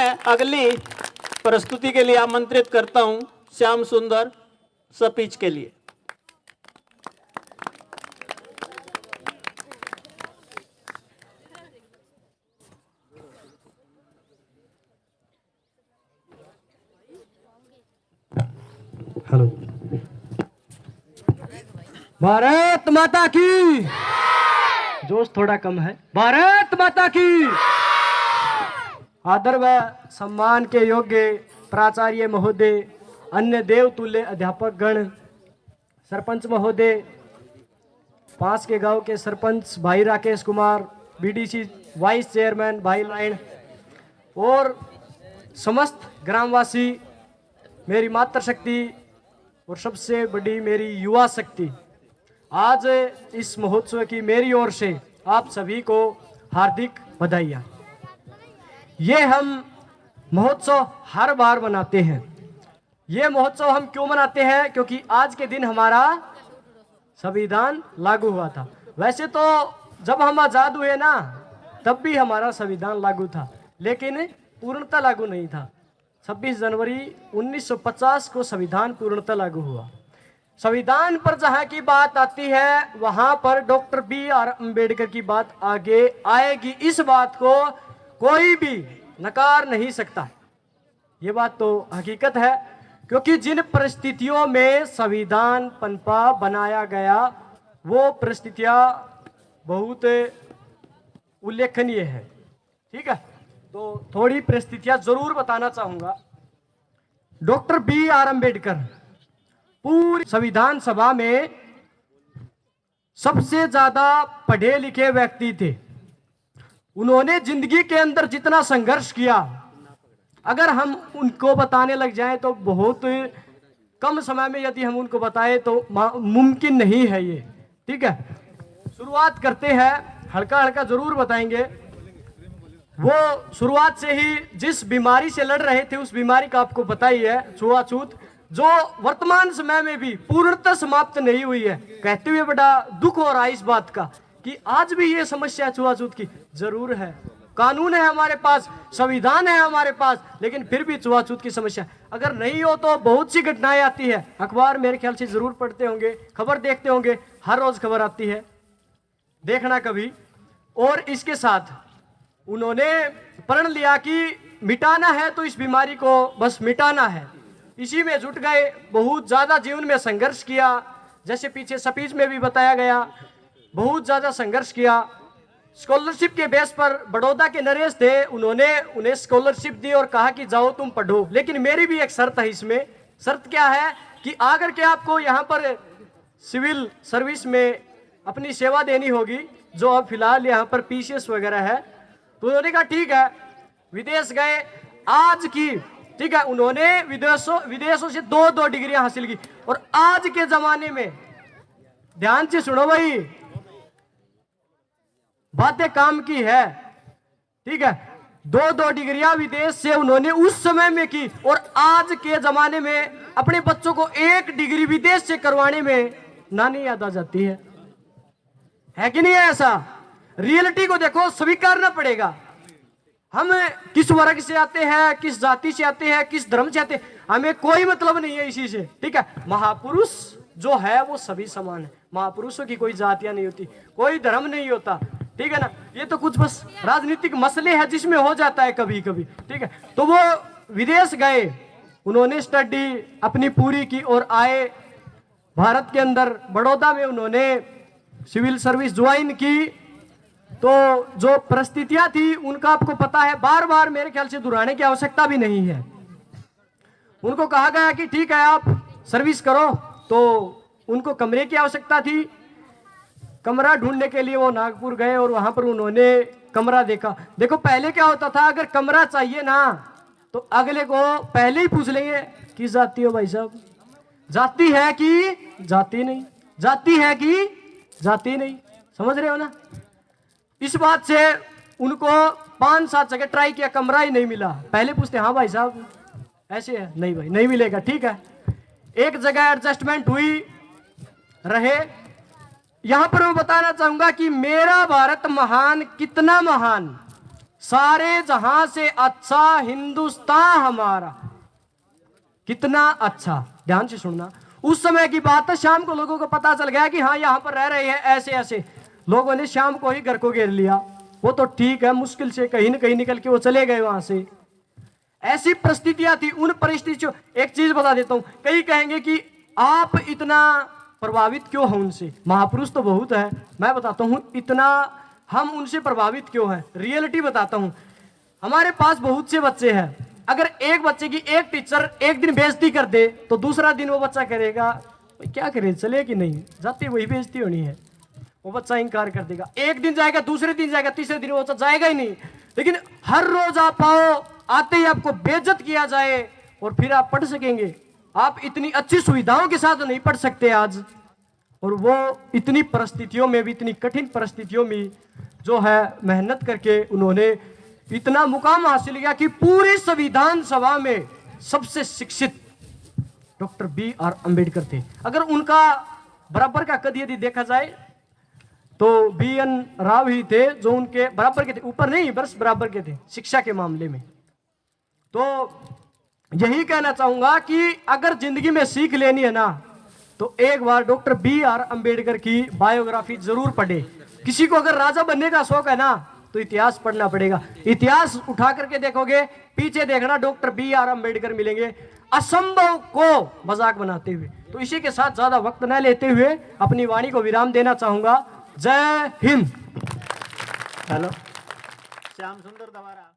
मैं अगली प्रस्तुति के लिए आमंत्रित करता हूं श्याम सुंदर स्पीच के लिए। हेलो। भारत माता की, जोश थोड़ा कम है। भारत माता की। आदर व सम्मान के योग्य प्राचार्य महोदय, अन्य देवतुल्य अध्यापक गण, सरपंच महोदय, पास के गांव के सरपंच भाई Rakesh Kumar, BDC vice chairman भाई नारायण और समस्त ग्रामवासी, मेरी मातृशक्ति और सबसे बड़ी मेरी युवा शक्ति, आज इस महोत्सव की मेरी ओर से आप सभी को हार्दिक बधाइयाँ। ये हम महोत्सव हर बार मनाते हैं। ये महोत्सव हम क्यों मनाते हैं? क्योंकि आज के दिन हमारा संविधान लागू हुआ था। वैसे तो जब हम आज़ाद हुए ना, तब भी हमारा संविधान लागू था, लेकिन पूर्णतः लागू नहीं था। 26 जनवरी 1950 को संविधान पूर्णतः लागू हुआ। संविधान पर जहाँ की बात आती है, वहाँ पर डॉक्टर BR अम्बेडकर की बात आगे आएगी। इस बात को कोई भी नकार नहीं सकता। ये बात तो हकीकत है, क्योंकि जिन परिस्थितियों में संविधान पनपा बनाया गया, वो परिस्थितियाँ बहुत उल्लेखनीय है। ठीक है, तो थोड़ी परिस्थितियाँ जरूर बताना चाहूँगा। डॉक्टर BR अम्बेडकर पूरी संविधान सभा में सबसे ज्यादा पढ़े लिखे व्यक्ति थे। उन्होंने जिंदगी के अंदर जितना संघर्ष किया, अगर हम उनको बताने लग जाएं तो बहुत कम समय में यदि हम उनको बताएं तो मुमकिन नहीं है ये। ठीक है, शुरुआत करते हैं, हल्का हल्का जरूर बताएंगे। वो शुरुआत से ही जिस बीमारी से लड़ रहे थे, उस बीमारी का आपको पता ही है, छुआछूत, जो वर्तमान समय में भी पूर्णतः समाप्त नहीं हुई है। कहते हुए बड़ा दुख हो रहा है इस बात का कि आज भी ये समस्या छुआछूत की जरूर है। कानून है हमारे पास, संविधान है हमारे पास, लेकिन फिर भी छुआछूत की समस्या अगर नहीं हो तो बहुत सी घटनाएं आती है। अखबार मेरे ख्याल से जरूर पढ़ते होंगे, खबर देखते होंगे, हर रोज खबर आती है, देखना कभी। और इसके साथ उन्होंने प्रण लिया कि मिटाना है तो इस बीमारी को बस मिटाना है। इसी में जुट गए, बहुत ज्यादा जीवन में संघर्ष किया। जैसे पीछे स्पीच में भी बताया गया, बहुत ज्यादा संघर्ष किया। स्कॉलरशिप के बेस पर बड़ौदा के नरेश थे, उन्होंने उन्हें स्कॉलरशिप दी और कहा कि जाओ तुम पढ़ो। लेकिन मेरी भी एक शर्त है इसमें। शर्त क्या है कि आकर के आपको यहाँ पर सिविल सर्विस में अपनी सेवा देनी होगी, जो अब फिलहाल यहाँ पर PCS वगैरह है। तो उन्होंने कहा ठीक है, विदेश गए। आज की, ठीक है, उन्होंने विदेशों से 2 डिग्रियां हासिल की। और आज के जमाने में, ध्यान से सुनो भाई, बातें काम की है। ठीक है, 2 डिग्रियां विदेश से उन्होंने उस समय में की, और आज के जमाने में अपने बच्चों को 1 डिग्री विदेश से करवाने में नानी याद आ जाती है कि नहीं है? ऐसा रियलिटी को देखो, स्वीकारना पड़ेगा। हम किस वर्ग से आते हैं, किस जाति से आते हैं, किस धर्म से आते हैं, हमें कोई मतलब नहीं है इसी से। ठीक है, महापुरुष जो है वो सभी समान है। महापुरुषों की कोई जातियां नहीं होती, कोई धर्म नहीं होता। ठीक है ना, ये तो कुछ बस राजनीतिक मसले हैं जिसमें हो जाता है कभी कभी। ठीक है, तो वो विदेश गए, उन्होंने स्टडी अपनी पूरी की और आए भारत के अंदर। बड़ौदा में उन्होंने सिविल सर्विस ज्वाइन की। तो जो परिस्थितियां थी उनका आपको पता है, बार बार मेरे ख्याल से दोहराने की आवश्यकता भी नहीं है। उनको कहा गया कि ठीक है आप सर्विस करो, तो उनको कमरे की आवश्यकता थी। कमरा ढूंढने के लिए वो नागपुर गए और वहां पर उन्होंने कमरा देखा। देखो पहले क्या होता था, अगर कमरा चाहिए ना तो अगले को पहले ही पूछ लेंगे किस जाति हो भाई साहब, जाति है कि जाति नहीं, जाति है कि जाति नहीं, समझ रहे हो ना। इस बात से उनको 5-7 जगह ट्राई किया, कमरा ही नहीं मिला। पहले पूछते हाँ भाई साहब ऐसे है, नहीं भाई नहीं मिलेगा। ठीक है, एक जगह एडजस्टमेंट हुई, रहे। यहां पर मैं बताना चाहूंगा कि मेरा भारत महान, कितना महान, सारे जहां से अच्छा हिंदुस्तान हमारा। कितना अच्छा, ध्यान से सुनना। उस समय की बात है, शाम को लोगों को पता चल गया कि हाँ यहाँ पर रह रहे हैं ऐसे ऐसे। लोगों ने शाम को ही घर को घेर लिया। वो तो ठीक है, मुश्किल से कहीं न कहीं निकल के वो चले गए वहां से। ऐसी परिस्थितियां थी। उन परिस्थितियों, एक चीज बता देता हूं, कई कहेंगे कि आप इतना प्रभावित क्यों हो उनसे। महापुरुष तो बहुत है, मैं बताता हूं इतना हम उनसे प्रभावित क्यों हैं। रियलिटी बताता हूं। हमारे पास बहुत से बच्चे हैं, अगर एक बच्चे की एक टीचर एक दिन बेइज्जती कर दे तो दूसरा दिन वो बच्चा करेगा क्या करे, चले कि नहीं, जाते वही बेइज्जती होनी है, वो बच्चा इनकार कर देगा। एक दिन जाएगा, दूसरे दिन जाएगा, तीसरे दिन वो बच्चा जाएगा ही नहीं। लेकिन हर रोज आप आओ, आते ही आपको बेइज्जत किया जाए और फिर आप पढ़ सकेंगे। आप इतनी अच्छी सुविधाओं के साथ नहीं पढ़ सकते आज। और वो इतनी परिस्थितियों में भी, इतनी कठिन परिस्थितियों में जो है मेहनत करके उन्होंने इतना मुकाम हासिल किया कि पूरी संविधान सभा में सबसे शिक्षित डॉक्टर बी.आर. अंबेडकर थे। अगर उनका बराबर का कद यदि देखा जाए तो बी.एन. राव ही थे जो उनके बराबर के थे, ऊपर नहीं बस बराबर के थे शिक्षा के मामले में। तो यही कहना चाहूंगा कि अगर जिंदगी में सीख लेनी है ना तो एक बार डॉक्टर बी.आर. अंबेडकर की बायोग्राफी जरूर पढ़े। किसी को अगर राजा बनने का शौक है ना तो इतिहास पढ़ना पड़ेगा। इतिहास उठा करके देखोगे, पीछे देखना डॉक्टर बी.आर. अंबेडकर मिलेंगे असंभव को मजाक बनाते हुए। तो इसी के साथ ज्यादा वक्त न लेते हुए अपनी वाणी को विराम देना चाहूंगा। जय हिंद। हेलो, श्याम सुंदर दवारा।